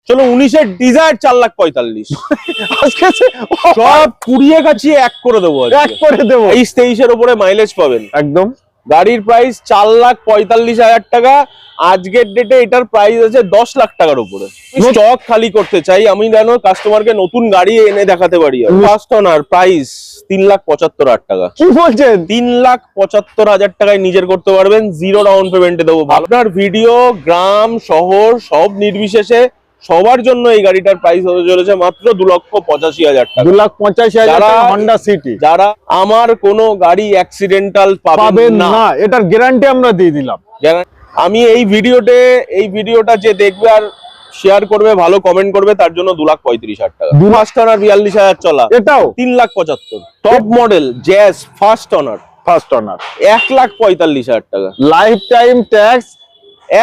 চলো 19-এর ডিজায়ার 4,45,000 আজকে সব কুড়িয়ে কাছিয়ে এক করে দেবো, এক করে দেবো। 23-23-এর উপরে মাইলেজ পাবেন। একদম গাড়ির প্রাইস 4,45,000 টাকা। আজকের ডেটে এটার প্রাইস আছে 10 লাখ টাকার উপরে। স্টক খালি করতে চাই আমি, জানো কাস্টমারকে নতুন গাড়ি এনে দেখাতে পারি। ফার্স্ট ওনার প্রাইস 3,75,000 টাকা। কি বলছেন? 3,75,000 টাকায় নিজের করতে পারবেন, জিরো ডাউন পেমেন্টে দেবো। আপনার ভিডিও গ্রাম শহর সব নির্বিশেষে সবার জন্য এই গাড়িটার প্রাইস হতে চলেছে মাত্র 2,85,000 টাকা। 2,85,000 টাকা হন্ডা সিটি। যারা আমার কোনো গাড়ি অ্যাক্সিডেন্টাল পাবেন না, এটার গ্যারান্টি আমরা দিয়ে দিলাম। আমি এই ভিডিওটা যে দেখবে আর শেয়ার করবে, ভালো কমেন্ট করবে, তার জন্য 2,35,000 টাকা। ফার্স্ট ওনার 42,000 চলা, এটাও 3,75,000। Top model jazz first owner 1,45,000 টাকা। Life time tax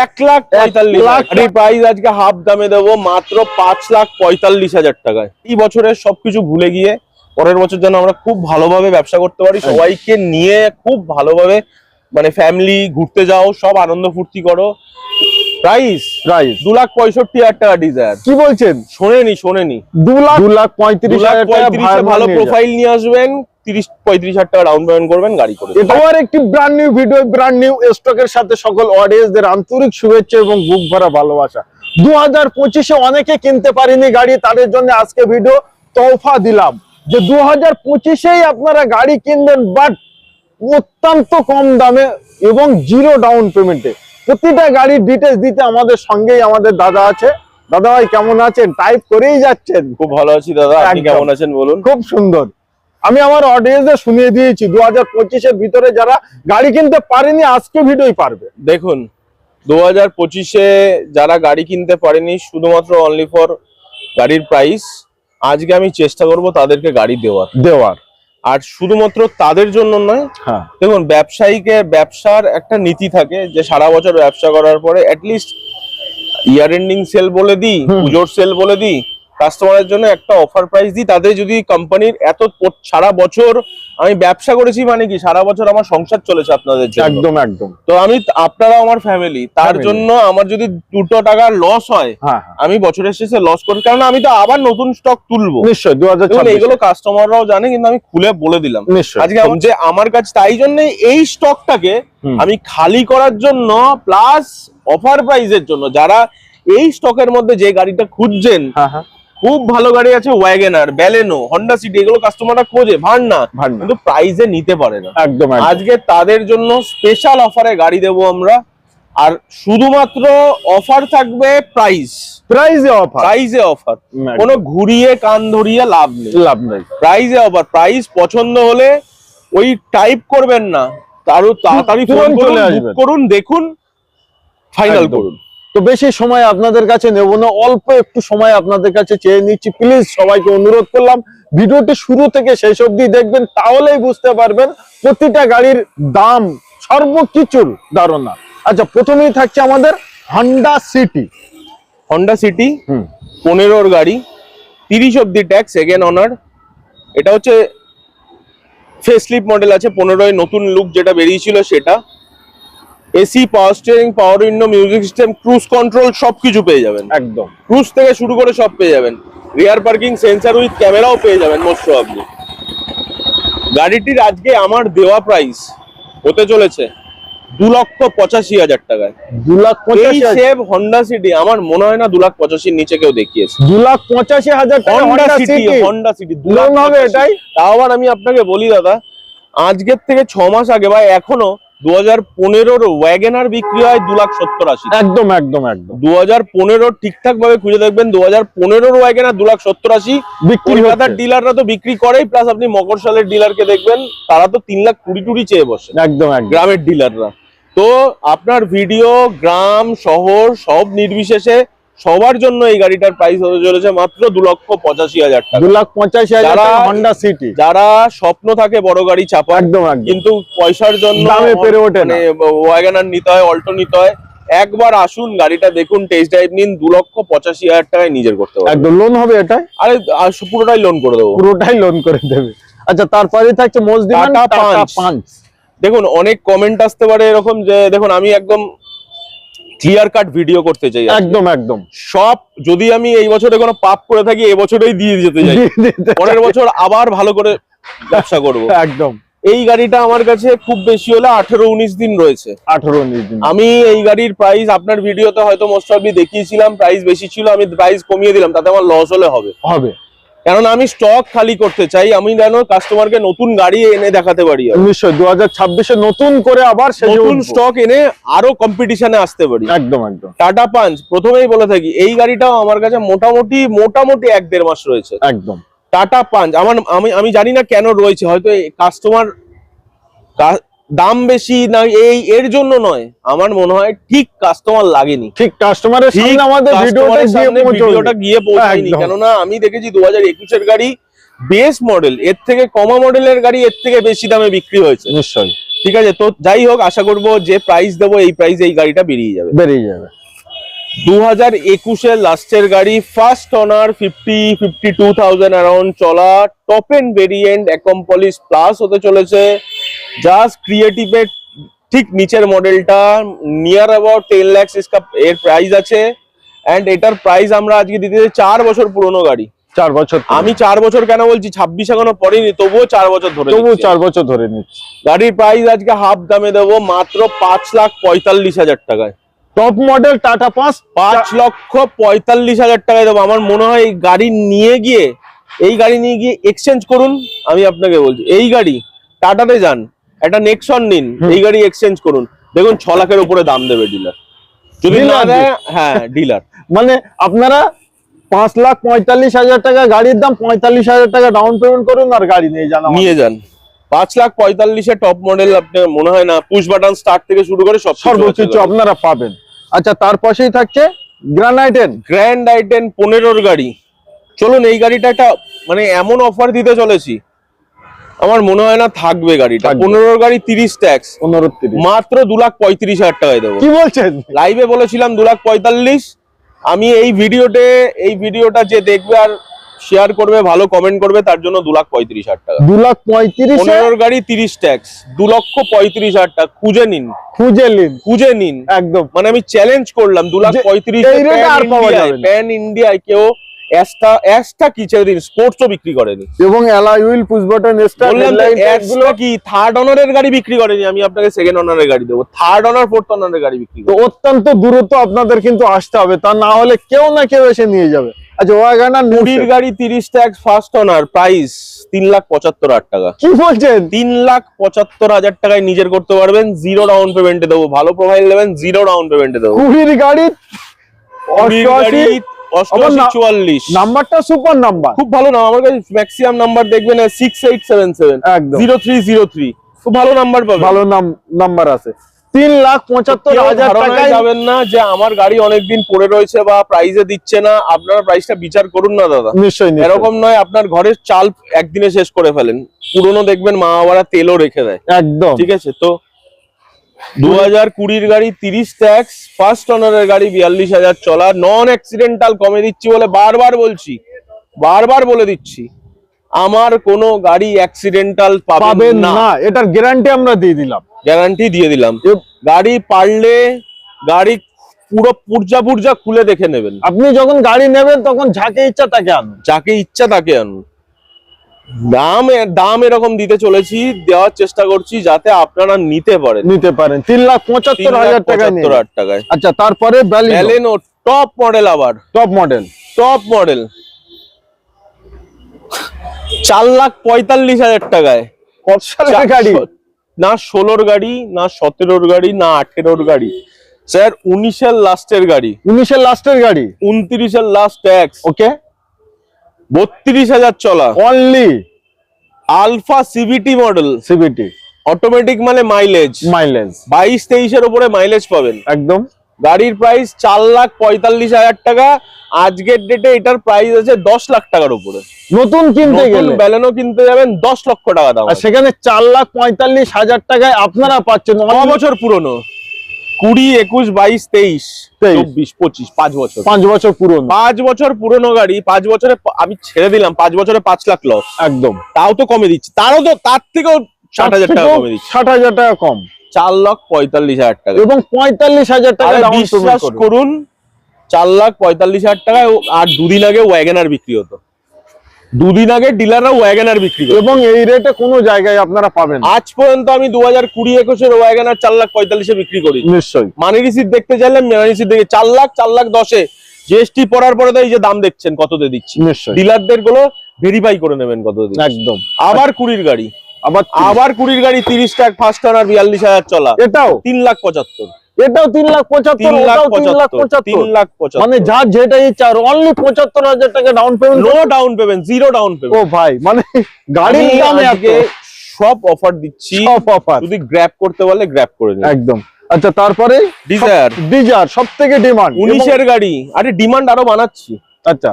1,45,000। প্রাইস আজকে হাফ দামে দেবো মাত্র 5,45,000 টাকায়। এই বছরের সবকিছু ভুলে গিয়ে পরের বছর যেন আমরা খুব ভালোভাবে ব্যবসা করতে পারি, সবাইকে নিয়ে খুব ভালোভাবে, মানে ফ্যামিলি ঘুরতে যাও, সব আনন্দ ফুর্তি করো। প্রাইস 2,65,000 টাকা ডিজায়ার। কি বলছেন? শোনেনি 2,35,000 টাকা ভালো প্রোফাইল নিয়ে আসবেন, 30-35,000 টাকা ডাউন পেমেন্ট করবেন, গাড়ি করে। এটাও একটি brand new video, brand new স্টকের সাথে সকল অডিয়েন্সদের আন্তরিক শুভেচ্ছা এবং বুক ভরা ভালোবাসা। 2025-এ অনেকে কিনতে পারেনি গাড়ি, তাদের জন্য আজকে ভিডিও তোহফা দিলাম যে 2025-এই আপনারা গাড়ি কিনবেন, বাট অত্যন্ত কম দামে এবং জিরো ডাউন পেমেন্টে। প্রতিটা গাড়ির ডিটেলস দিতে আমাদের সঙ্গেই আমাদের দাদা আছে। দাদা ভাই কেমন আছেন? টাইপ করেই যাচ্ছেন। খুব ভালো আছি দাদা, আপনি কেমন আছেন বলুন? খুব সুন্দর। আমি আমার অডিয়েন্সদের শুনিয়ে দিয়েছি 2025-এর ভিতরে যারা গাড়ি কিনতে পারেনি আজকে ভিডিওই পারবে। দেখুন 2025-এ যারা গাড়ি কিনতে পারেনি, শুধুমাত্র অনলি ফর গাড়ির প্রাইস, আজকে আমি চেষ্টা করব তাদেরকে গাড়ি দেওয়ার। আর শুধুমাত্র তাদের জন্য নয়, দেখুন ব্যবসার একটা নীতি থাকে যে সারা বছর ব্যবসা করার পরে অ্যাটলিস্ট ইয়ার এন্ডিং সেল বলে দিই, পুজোর সেল বলে দিই, কাস্টমারের জন্য একটা অফার প্রাইস দিই। তাদের যদি কোম্পানির এত সারা বছর আমি ব্যবসা করেছি, মানে কি সারা বছর আমার সংসার চলেছে আপনাদের জন্য, একদম একদম। তো আমি, আপনারা আমার ফ্যামিলি, তার জন্য আমার যদি 2 টাকা লস হয়, আমি বছরের শেষে লস করি, কারণ আমি তো আবার নতুন স্টক তুলবো নিশ্চয়ই 2026। এগুলো কাস্টমাররাও জানে, কিন্তু আমি খুলে বলে দিলাম আজকে যে আমার কাছে। তাই জন্য এই স্টকটাকে আমি খালি করার জন্য প্লাস অফার প্রাইসের জন্য, যারা এই স্টকের মধ্যে যে গাড়িটা খুঁজছেন, খুব ভালো গাড়ি আছে, ওয়াগনার, ব্যালেনো, হন্ডা সিটি, এগুলো কাস্টমাররা খোঁজে, ভাড়না, কিন্তু প্রাইসে নিতে পারে না। একদম আজকে তাদের জন্য স্পেশাল অফারে গাড়ি দেবো আমরা। আর শুধুমাত্র অফার থাকবে প্রাইসে অফার, কোনো ঘুরিয়ে কান ধরিয়ে লাভ নেই। প্রাইসে অফার, প্রাইস পছন্দ হলে ওই টাইপ করবেন না, আরো তাড়াতাড়ি ফোন করুন, দেখুন, ফাইনাল করুন। তো বেশি সময় আপনাদের কাছে নেব না, অল্প একটু সময় আপনাদের কাছে চেয়ে নিচ্ছি। প্লিজ সবাইকে অনুরোধ করলাম ভিডিওটি শুরু থেকে শেষ অবধি দেখবেন, তাহলেই বুঝতে পারবেন প্রতিটা গাড়ির দাম, সর্বকিছুর ধারণা। আচ্ছা, প্রথমেই থাকছে আমাদের হন্ডা সিটি। 15-র গাড়ি, 30 অব্দি ট্যাক্স, সেকেন্ড ওনার। এটা হচ্ছে ফেসলিফট মডেল আছে, 15-য় নতুন লুক যেটা বেরিয়েছিল সেটা। AC, power steering, power window, music system, cruise control সবকিছু পেয়ে যাবেন। একদম ক্রুজ থেকে শুরু করে সব পেয়ে যাবেন। রিয়ার পার্কিং সেন্সর উইথ ক্যামেরাও পেয়ে যাবেন মোস্ট প্রবাবলি। গাড়িটির আজকে আমার দেওয়া প্রাইস হতে চলেছে 2,85,000 টাকায়। 2,85,000 হন্ডা সিটি আমার মনে হয় না 2,85,000 নিচে কেউ দেখিয়েছে। 2,85,000 টাকা হন্ডা সিটি লোন হবে এটাই। তাও আবার আমি আপনাকে বলি দাদা, আজকের থেকে 6 মাস আগে বা এখনো 2015-র ওয়াগনার বিক্রি হয় 2,70,000। একদম 2015 ঠিকঠাক ভাবে খুঁজে দেখবেন, 2015-র ওয়াগনার 2,70,000 বিক্রি। কলকাতার ডিলাররা তো বিক্রি করেই, প্লাস আপনি মকরশালের ডিলারকে দেখবেন, তারা তো 3,20,000 চেয়ে বসে। একদম গ্রামের ডিলাররা। তো আপনার ভিডিও গ্রাম শহর সব নির্বিশেষে সবার জন্য এই গাড়িটার প্রাইস হতে চলেছে মাত্র 2,85,000 টাকা। 2,85,000 টাকা হন্ডা সিটি। যারা স্বপ্ন থাকে বড় গাড়ি চাপা, একদম কিন্তু পয়সার জন্য দামে পেরে ওঠে না, ওয়াগনার নিতে হয়, অল্টো নিতে হয়। একবার আসুন, গাড়িটা দেখুন, টেস্ট ড্রাইভ নিন, 2,85,000 টাকায় নিজের করতে পারবেন। একদম লোন হবে এটাই। আরে পুরোটাই লোন করে দেবো, পুরোটাই লোন করে দেবে। আচ্ছা, তারপরে থাকছে মোস্ট ডিমান্ড টাটা পাঞ্চ। দেখুন অনেক কমেন্ট আসতে পারে এরকম যে, দেখুন আমি একদম ক্লিয়ার কাট ভিডিও করতে চাই। একদম একদম সব যদি আমি এই বছরে কোনো পাপ করে থাকি এবছরেই দিয়ে যেতে চাই, পরের বছর আবার ভালো করে ব্যবসা করব। একদম। এই গাড়িটা আমার কাছে খুব বেশি হলে 18-19 দিন রয়েছে। 18-19 দিন। আমি এই গাড়ির প্রাইস আপনার ভিডিওতে হয়তো মোস্ট অফলি দেখিয়েছিলাম, প্রাইস বেশি ছিল, আমি প্রাইস কমিয়ে দিলাম, তাতে আমার লস হলে হবে। কেননা আমি স্টক খালি করতে চাই, আমি যেন কাস্টমারকে নতুন গাড়ি এনে দেখাতে পারি। নিশ্চয়ই 2026-এ নতুন করে আবার নতুন স্টক এনে আরো কম্পিটিশনে আসতে পারি। একদম একদম। টাটা পাঞ্চ প্রথমেই বলে থাকি, এই গাড়িটাও আমার কাছে মোটামুটি 1-1.5 মাস রয়েছে। একদম। টাটা পাঞ্চ আমি জানি না কেন রয়েছে, হয়তো কাস্টমার দাম বেশি না এর জন্য নয়, আমার মনে হয় ঠিক কাস্টমার লাগেনি, ঠিক কাস্টমারের সামনে আমাদের ভিডিওটা গিয়ে পৌঁছায়নি। কেননা আমি দেখেছি 2021-এর গাড়ি বেস মডেল, এর থেকে কমা মডেলের গাড়ি এর থেকে বেশি দামে বিক্রি হয়েছে। নিশ্চয়ই। ঠিক আছে, তো যাই হোক, আশা করবো যে প্রাইস দেবো এই প্রাইসে এই গাড়িটা বেরিয়ে যাবে। 2021-এর লাস্টের গাড়ি, ফার্স্ট অনার, 52,000 অ্যারাউন্ড চলা, টপ এন্ড ভেরিয়েন্ট একম্পলিশ প্লাস হতে চলেছে। জাস্ট ক্রিয়েটিভের ঠিক নিচের মডেলটা, নিয়ার অ্যাবাউট 10 লাখ এর প্রাইস আছে। এন্ড এটার প্রাইস আমরা আজকে দিতে 4 বছর পুরনো গাড়ি। 4 বছর। আমি 4 বছর কেন বলছি, 26 এখনো পড়েনি, তবুও 4 বছর ধরে নিচ্ছি। গাড়ির প্রাইস আজকে হাফ দামে দেবো, মাত্র 5,45,000 টাকায়। টপ মডেল টাটা পাঁচ, 5,45,000 টাকায় দেবো। আমার মনে হয় এই গাড়ি নিয়ে গিয়ে এক্সচেঞ্জ করুন। আমি আপনাকে বলছি, এই গাড়ি টাটাতে যান, একটা নেক্সন নিন, এই গাড়ি এক্সচেঞ্জ করুন, দেখুন 6 লাখের উপরে দাম দেবে ডিলার। যদি না দেয়, হ্যাঁ ডিলার। মানে আপনারা 5,45,000 টাকা গাড়ির দাম, 45,000 টাকা ডাউন পেমেন্ট করুন আর গাড়ি নিয়ে যান। 5,45,000 টপ মডেল, আপনার মনে হয় না পুশ বাটন স্টার্ট থেকে শুরু করে সর্বকিছু আপনারা পাবেন। আচ্ছা, তার পাশেই থাকছে গ্র্যান্ড আই10 15-র গাড়ি। চলুন, এই গাড়িটা একটা মানে এমন অফার দিতে চলেছি, আমার মনে হয় না থাকবে গাড়িটা। 15-র গাড়ি 30 ট্যাক্স, মাত্র 2,35,000 টাকায় দেবো। কি বলছেন? লাইভে বলেছিলাম 2,45,000। আমি এই ভিডিওটা যে দেখবে আর শেয়ার করবে, ভালো কমেন্ট করবে, তার জন্য 2,35,000 টাকা। 2,35,000 15-র গাড়ি 30 ট্যাক্স, 2,35,000 টাকা। খুঁজে নিন একদম। মানে আমি চ্যালেঞ্জ করলাম, 2,35,000 প্যান ইন্ডিয়ায় কেউ এক্সট্রা কি ছেড়ে দিন, স্পোর্টসও বিক্রি করেনি। এবং alloy wheel, push button, extra কি থার্ড অনারের গাড়ি বিক্রি করেনি। আমি আপনাকে সেকেন্ড অনারের গাড়ি দেবো, থার্ড অনার ফোর্থ অনারের গাড়ি বিক্রি করবো। অত্যন্ত দূরত্ব আপনাদের কিন্তু আসতে হবে, তা না হলে কেউ না কেউ এসে নিয়ে যাবে। আচ্ছা, ওয়াগনার কুড়ির গাড়ি 30 ট্যাক্স, ফার্স্ট অনার, প্রাইস 3,75,000 টাকা। কি বলছেন? 3,75,000 টাকায় নিজের করতে পারবেন, 0 ডাউন পেমেন্টে দেবো। ভালো প্রোফাইল দেবেন, 0 ডাউন পেমেন্টে দেবো। কুড়ির গাড়ি 8844, নাম্বারটা সুপার নাম্বার, খুব ভালো নাম। আমার কাছে ম্যাক্সিমাম নাম্বার দেখবেন 6877 0303, খুব ভালো নাম্বার পাবেন, ভালো নাম্বার আছে। 3,75,000 টাকায় যাবেন না যে আমার গাড়ি অনেকদিন পড়ে রয়েছে বা প্রাইসে দিচ্ছে না। আপনারা প্রাইসটা বিচার করুন না দাদা। নিশ্চয়ই। এরকম নয় আপনার ঘরের চাল একদিনে শেষ করে ফেলেন, পুরনো দেখবেন মা বাবারা তেলও রেখে দেয়। একদম ঠিক আছে। তো 2020-র গাড়ি 30 ট্যাক্স, ফার্স্ট অনারের গাড়ি 42,000 চলা, নন অ্যাক্সিডেন্টাল কমে দিচ্ছি বলে বারবার বলে দিচ্ছি, আমার কোনো গাড়ি অ্যাক্সিডেন্টাল পাবেন না। এটার গ্যারান্টি আমরা দিয়ে দিলাম। গাড়ি পারলে গাড়ি পুরো পুরজা খুলে দেখে নেবেন। আপনি যখন গাড়ি নেবেন তখন যাকে ইচ্ছা তাকে আনুন। দাম এরকম দিতে চলেছি, দেওয়ার চেষ্টা করছি যাতে আপনারা নিতে পারেন। 3,75,000 টাকায়। আচ্ছা, তারপরে ব্যালেনো টপ মডেল, আবার টপ মডেল 4,45,000 টাকায়। কত সালের গাড়ি? না 16-র গাড়ি, না 17-র গাড়ি, না 18-র গাড়ি, স্যার 19-এর লাস্টের গাড়ি। 29-এর লাস্ট ট্যাক্স, ওকে। 32,000 চলা, only alpha CVT model. Automatic মানে মাইলেজ 22-23-এর উপরে মাইলেজ পাবেন একদম। গাড়ির প্রাইস 4,45,000 টাকা। আজকের ডেটে এটার প্রাইস আছে 10 লাখ টাকার উপরে। নতুন কিনতে গেলে ব্যালেনো কিনতে যাবেন 10 লক্ষ টাকা দাম, আর সেখানে 4,45,000 টাকায় আপনারা পাচ্ছেন। 9 বছর পুরনো, 20, 21, 22, 23, 24, 25, 5 বছর, 5 বছর পুরনো, 5 বছর পুরনো গাড়ি। 5 বছরে আমি ছেড়ে দিলাম, 5 বছরে 5 লাখ লস একদম। তাও তো কমে দিচ্ছি, তার থেকেও 60,000 টাকা কমে দিচ্ছি। 60,000 টাকা কম। 4,45,000 টাকা। এবং 45,000 টাকা আরে ডাউন বিশ্বাস পেমেন্ট করুন 4,45,000 টাকায় আর দুদিন আগে ওয়াগনার বিক্রি হতো, দুদিন আগে ডিলাররা ওয়াগনার বিক্রি করতো। এবং এই রেটে কোনো জায়গায় আপনারা পাবেন না। আজ পর্যন্ত আমি 2020-21 ওয়াগনার 4,45,000 বিক্রি করি। নিশ্চয়ই মানি রিসিট দেখতে চাইলে মানি রিসিট দেখে 4,10,000 জিএসটি পড়ার পরে তো এই যে দাম দেখছেন কততে দিচ্ছি। নিশ্চয়ই ডিলারদের গুলো ভেরিফাই করে নেবেন কত দিচ্ছি। একদম। আবার 20 গাড়ি, আবার আবার 20 গাড়ি 30 টাকা ফার্স্ট অনার 42,000 চলা, এটাও 3,75,000, এটাও 3,75,000, ওটাও 3,75,000, 3,75,000 মানে যার যেটা ইচ্ছা আর অনলি 75,000 টাকা down payment. No down payment, zero down ও পেমেন্ট। ভাই মানে গাড়ির দাম এত, আজকে সব অফার দিচ্ছি, সব অফার যদি গ্র্যাব করতে পারলে গ্র্যাব করে নিন। একদম। আচ্ছা তারপরে ডিজায়ার সবথেকে ডিমান্ড 19 এর গাড়ি। আরে ডিমান্ড আরো বানাচ্ছি, আচ্ছা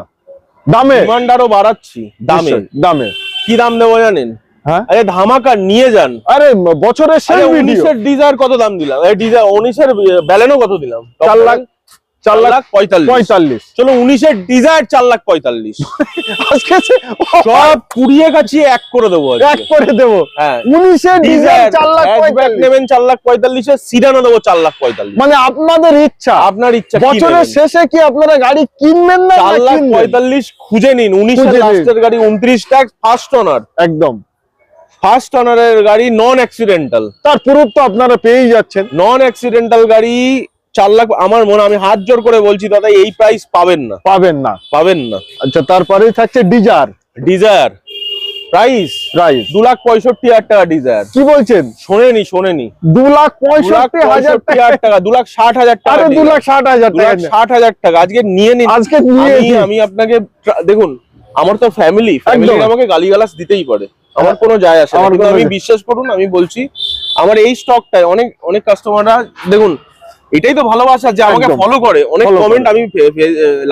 দামে ডিমান্ড আরো বাড়াচ্ছি। দামে নিশ্চয়ই, দামে কি দাম দেবো জানেন? হ্যাঁ আরে ধামাকা নিয়ে যান। আরে বছরের শেষ ভিডিও। 19 এর ডিজায়ার কত দাম দিলাম? এই ডিজায়ার 19 এর ব্যালেনো কত দিলাম? 4,45,000। চলো 19 এর ডিজায়ার 4,45,000। আজকে সব কুড়িয়ে কাছি এক করে দেবো আজকে। এক করে দেবো। হ্যাঁ 19 এর ডিজাইন হ্যাটচব্যাক 4,45,000 নেবেন 4,45,000 এর, সিডানও দেবো 4,45,000। মানে আপনাদের ইচ্ছা, আপনার ইচ্ছা। বছরের শেষে কি আপনারা গাড়ি কিনবেন না? 4,45,000 খুঁজে নিন। 19 এর খুঁজে নিন। লাস্টের গাড়ি 29 টাকা ফার্স্ট অনার, একদম ফার্স্ট অনারের গাড়ি নন অ্যাক্সিডেন্টাল। তার প্রুফ তো আপনারা পেয়েই যাচ্ছেন। নন অ্যাক্সিডেন্টাল গাড়ি 4 লাখ, আমার মনে, আমি হাত জোর করে বলছি দাদা এই প্রাইস পাবেন না, পাবেন না। পাবেন না। আচ্ছা তারপরেই থাকছে ডিজায়ার। ডিজায়ার প্রাইস প্রাইস 2,65,000 টাকা ডিজায়ার। কি বলছেন? শোনেনি শোনেনি, 2,65,000 টাকা। 2,65,000 টাকা, 2,60,000 টাকা। আরে 2,60,000 টাকা। 2,60,000 টাকা আজকে নিয়ে নিন। আজকে নিয়ে নিন। আমি আপনাকে দেখুন, আমার তো ফ্যামিলি আমাকে গালিগালাজ দিতেই পারে, আমার কোনো যায় আসে না। আমার কিন্তু কোনো আমি যায়- বিশ্বাস করুন, আমি বলছি আমার এই স্টকটায় অনেক অনেক কাস্টমাররা দেখুন, এটাই তো ভালোবাসা যে আমাকে একদম। ফলো করে। অনেক Follow কমেন্ট আমি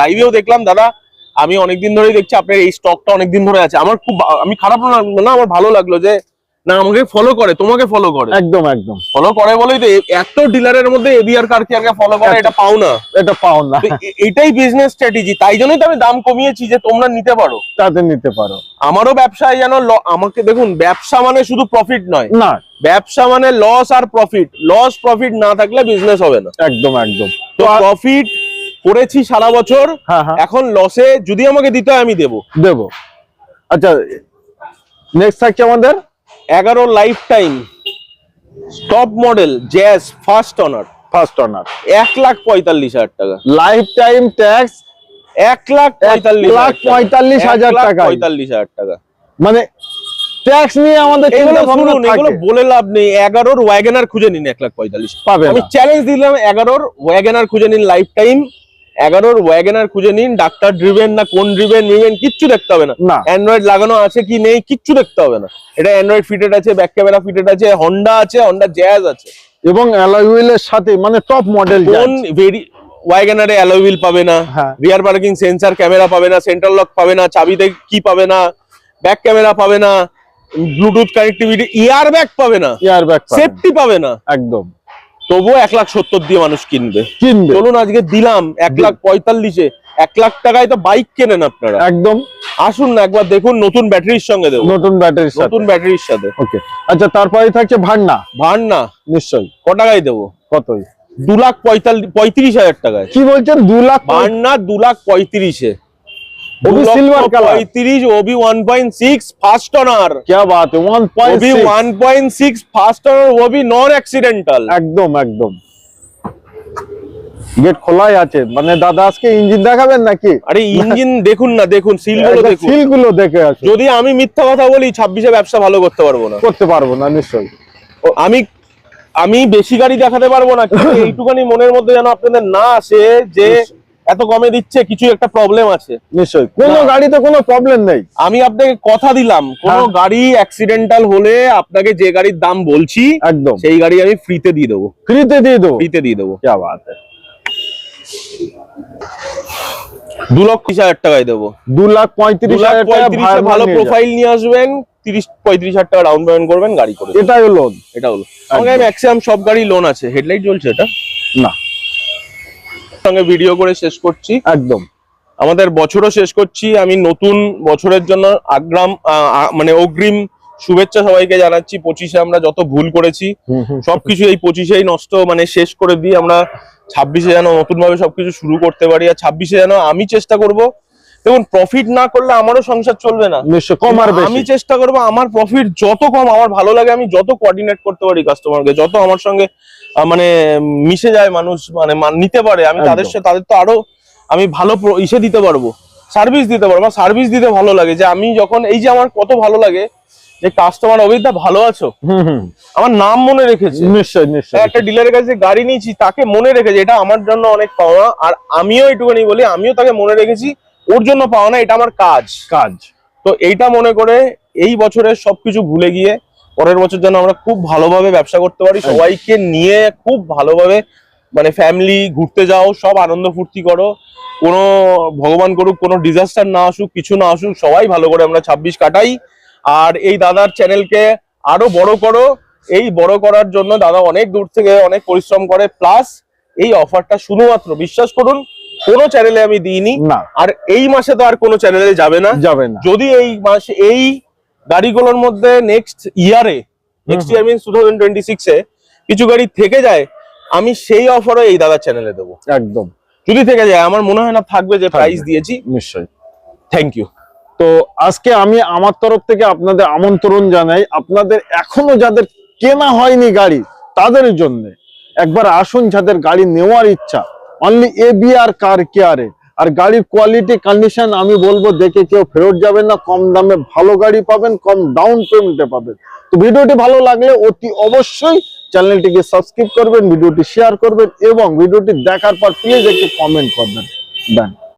লাইভেও দেখলাম, দাদা আমি অনেকদিন ধরেই দেখছি আপনার এই স্টকটা অনেকদিন ধরে আছে। আমার খুব, আমি খারাপ না, আমার ভালো লাগলো যে না আমাকে ফলো করে, তোমাকে ফলো করে। একদম একদম ফলো করে বলেই তো এত ডিলারের মধ্যে এবিআর কার কেয়ারকে ফলো করে, এটা পাও না। এটা পাও না, তো এটাই বিজনেস স্ট্র্যাটেজি। তাই জন্যই তো আমি দাম কমিয়েছি যে তোমরা নিতে পারো, তাতে নিতে পারো। আমারও ব্যবসায় যেন আমাকে দেখুন, ব্যবসা মানে শুধু প্রফিট নয়, না ব্যবসা মানে লস আর প্রফিট। লস প্রফিট না থাকলে বিজনেস হবে না। একদম একদম। তো প্রফিট করেছি সারা বছর, হ্যাঁ হ্যাঁ এখন লসে যদি আমাকে দিতে হয় আমি দেবো। দেবো। আচ্ছা নেক্সট থাকছে আমাদের 11 life time top model jazz first honour, first honour 1,45,000 টাকা। লাইফ টাইম ট্যাক্স 1,45,000 টাকা। 45,000 টাকা মানে ট্যাক্স নিয়ে আমাদের এগুলো চিন্তা ভাবনা শুনুন, এগুলো থাকে। বলে লাভ নেই। 11 ওয়াগনার খুঁজে নিন 1,45,000 পাবেন আমি না। চ্যালেঞ্জ দিলাম, 11 ওয়াগনার খুঁজে নিন লাইফ টাইম। 11 ওয়াগনার খুঁজে নিন, ডাক্তার ড্রিভেন না কোন ড্রিভেন কিচ্ছু দেখতে হবে না। না। অ্যান্ড্রয়েড লাগানো আছে কি নেই কিচ্ছু দেখতে হবে না। এটা অ্যান্ড্রয়েড ফিটেড আছে, ব্যাক ক্যামেরা ফিটেড আছে, হন্ডা আছে, হন্ডা জ্যাজ আছে, এবং অ্যালয় হুইলের সাথে মানে টপ মডেল। কোন ওয়াগনারে অ্যালয় হুইল পাবে না, হ্যাঁ। রিয়ার পার্কিং সেন্সর ক্যামেরা পাবে না, সেন্ট্রাল লক পাবে না, চাবিতে কি পাবে না, ব্যাক ক্যামেরা পাবে না, ব্লুটুথ কানেক্টিভিটি, ইয়ার ব্যাগ পাবে না, এয়ার ব্যাগ সেফটি পাবে না, একদম। তবুও 1,70,000 দিয়ে মানুষ কিনবে। কিনবে চলুন আজকে দিলাম 1,45,000-এ। 1 লাখ টাকায় তো বাইক কেনেন আপনারা। একদম। আসুন না একবার দেখুন, নতুন ব্যাটারির সঙ্গে দেবো, নতুন ব্যাটারির সাথে। নতুন ব্যাটারির সাথে। ওকে আচ্ছা তারপরে থাকছে ভান্না। ভান্না নিশ্চয়ই। ক টাকায় দেবো? কতই? 2,35,000 টাকায়। কি বলছেন? 2 লাখ? ভান্না 2,35,000-এ। ওবি সিলভার কালার 35, ওবি 1.6 ফার্স্ট অনার। क्या बात है? ওবি 1.6 1.6 ফার্স্ট অনার, ওবি নন অ্যাক্সিডেন্টাল। একদম একদম। গেট খোলাই আছে, মানে দাদা আজকে ইঞ্জিন দেখাবেন নাকি? আরে ইঞ্জিন দেখুন না, দেখুন সিলগুলো দেখুন। সিল গুলো দেখে আসুন। যদি আমি মিথ্যা কথা বলি 26-এ ব্যবসা ভালো করতে পারবো না, করতে পারবো না নিশ্চয়ই। আমি বেশি গাড়ি দেখাতে পারবো না, কিন্তু এইটুখানি মনের মধ্যে যেন আপনাদের না আসে যে এত কমে দিচ্ছে, কিছু একটা প্রবলেম আছে। নিশ্চয়ই কোনো না। গাড়িতে কোনো প্রবলেম নেই। আমি আপনাকে কথা দিলাম, কোনো হ্যাঁ। গাড়ি অ্যাক্সিডেন্টাল হলে আপনাকে যে গাড়ির দাম বলছি একদম সেই গাড়ি আমি ফ্রিতে দিয়ে দেবো, ফ্রিতে দিয়ে দেবো। ফ্রিতে দিয়ে দেবো। क्या बात है? 2,30,000 টাকায় দেবো। 2,35,000 টাকা 2,35,000-এ ভালো প্রোফাইল নিয়ে আসবেন, 30-35,000 টাকা ডাউন পেমেন্ট করবেন, গাড়ি করে দেবো। এটাই লোন। এটা হলো আমাকে ম্যাক্সিমাম সব গাড়ি লোন আছে। হেডলাইট জ্বলছে এটা না, সঙ্গে ভিডিও করে শেষ করছি, একদম আমাদের বছরও শেষ করছি। আমি নতুন বছরের জন্য মানে অগ্রিম শুভেচ্ছা সবাইকে জানাচ্ছি। 25-এ আমরা যত ভুল করেছি সবকিছু এই 25-এই নষ্ট মানে শেষ করে দিয়ে আমরা 26-এ যেন নতুন ভাবে সবকিছু শুরু করতে পারি। আর 26-এ যেন আমি চেষ্টা করব, দেখুন প্রফিট না করলে আমারও সংসার চলবে না, নিশ্চয় কম আর বেশি। আমি চেষ্টা করব আমার প্রফিট যত কম, আমার ভালো লাগে আমি যত কোঅর্ডিনেট করতে পারি কাস্টমারকে, যত আমার সঙ্গে মানে মিশে যায় মানুষ, মানে নিতে পারে, আমি তাদের সাথে তাদের তো আরো আমি ভালো ইসে দিতে পারবো, সার্ভিস দিতে পারবো। সার্ভিস দিতে ভালো লাগে যে আমি যখন এই যে আমার কত ভালো লাগে যে কাস্টমার অভিজ্ঞতা ভালো আছো, আমার নাম মনে রেখেছে। নিশ্চয় নিশ্চয়। একটা ডিলারের কাছে গাড়ি নিয়েছি, তাকে মনে রেখেছে, এটা আমার জন্য অনেক পাওয়া। আর আমিও একটুখানি বলি, আমিও তাকে মনে রেখেছি, ওর জন্য পাওয়া না, এটা আমার কাজ। তো এইটা মনে করে এই বছরের সবকিছু ভুলে গিয়ে পরের বছর যেন আমরা খুব ভালোভাবে ব্যবসা করতে পারি, সবাইকে নিয়ে খুব ভালোভাবে, মানে ফ্যামিলি ঘুরতে যাও, সব আনন্দ ফুর্তি করো, কোনো ভগবান করুক কোনো ডিজাস্টার না আসুক, কিছু না আসুক, সবাই ভালো করে আমরা 26 কাটাই। আর এই দাদার চ্যানেলকে আরো বড় করো, এই বড় করার জন্য দাদা অনেক দূর থেকে অনেক পরিশ্রম করে, প্লাস এই অফারটা শুধুমাত্র বিশ্বাস করুন কোনো চ্যানেলে আমি দিইনি, আর এই মাসে তো আর কোনো চ্যানেলে যাবে না। যদি এই মাসে এই গাড়িগুলোর মধ্যে নেক্সট ইয়ার মিনস 2026-এ কিছু গাড়ি থেকে যায়, আমি সেই অফারও এই দাদার চ্যানেলে দেবো একদম। যদি থেকে যায়, আমার মনে হয় না থাকবে যে প্রাইস দিয়েছি। নিশ্চয়ই। Thank you. তো আজকে আমি আমার তরফ থেকে আপনাদের আমন্ত্রণ জানাই, আপনাদের এখনো যাদের কেনা হয়নি গাড়ি তাদের জন্য একবার আসুন, যাদের গাড়ি নেওয়ার ইচ্ছা, অনলি ABR কার কেয়ারে। আর গাড়ির কোয়ালিটি কন্ডিশন আমি বলবো দেখে কেউ ফেরত যাবেন না, কম দামে ভালো গাড়ি পাবেন, কম ডাউন পেমেন্টে পাবেন। তো ভিডিওটি ভালো লাগলে অতি অবশ্যই চ্যানেলটিকে সাবস্ক্রাইব করবেন, ভিডিওটি শেয়ার করবেন এবং ভিডিওটি দেখার পর প্লিজ একটু কমেন্ট করবেন।